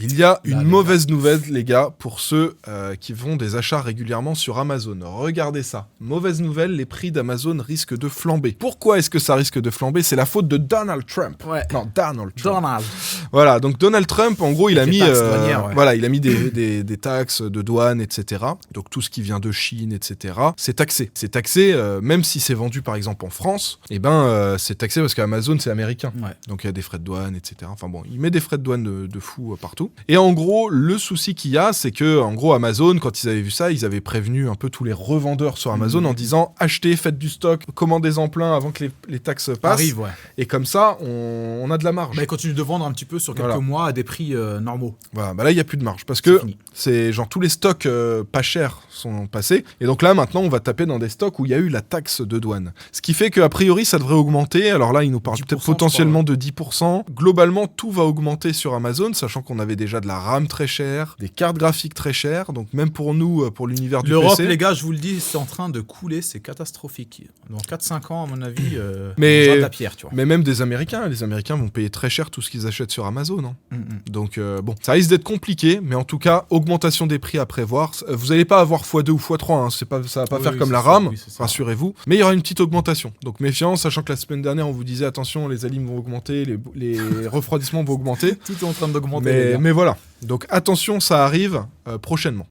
Il y a une mauvaise nouvelle, les gars, pour ceux qui font des achats régulièrement sur Amazon. Regardez ça. Mauvaise nouvelle, les prix d'Amazon risquent de flamber. Pourquoi est-ce que ça risque de flamber ? C'est la faute de Donald Trump. Ouais. Non, Donald Trump. Donald. Voilà, donc Donald Trump, en gros, il a mis, ouais. voilà, il a mis des taxes de douane, etc. Donc tout ce qui vient de Chine, etc. C'est taxé. C'est taxé, même si c'est vendu par exemple en France, c'est taxé parce qu'Amazon c'est américain. Ouais. Donc il y a des frais de douane, etc. Enfin bon, il met des frais de douane de fou partout. Et en gros, le souci qu'il y a, c'est que en gros Amazon, quand ils avaient vu ça, ils avaient prévenu un peu tous les revendeurs sur Amazon en disant achetez, faites du stock, commandez-en plein avant que les taxes passent. Arrive, ouais. Et comme ça, on a de la marge. Ils continuent de vendre un petit peu sur quelques mois à des prix normaux. Voilà, là il n'y a plus de marge parce que c'est genre tous les stocks pas chers sont passés. Et donc là maintenant on va taper dans des stocks où il y a eu la taxe de douane. Ce qui fait qu'a priori ça devrait augmenter. Alors là il nous parle peut-être potentiellement de 10%. Globalement tout va augmenter sur Amazon, sachant qu'on avait déjà de la RAM très chère, des cartes graphiques très chères. Donc même pour nous, pour l'univers du L'Europe, PC... les gars, je vous le dis, c'est en train de couler, c'est catastrophique. Dans 4-5 ans, à mon avis, on mais aura de la pierre, tu vois. Mais même des Américains, les Américains vont payer très cher tout ce qu'ils achètent sur Amazon. Hein. Donc bon, ça risque d'être compliqué, mais en tout cas, augmentation des prix à prévoir. Vous n'allez pas avoir x2 ou x3, hein. Ça va pas faire comme la RAM, rassurez-vous. Mais il y aura une petite augmentation. Donc méfiance, sachant que la semaine dernière, on vous disait attention, les alimes vont augmenter, les refroidissements vont augmenter. Tout est en train d'augmenter. Mais voilà. Donc attention, ça arrive prochainement.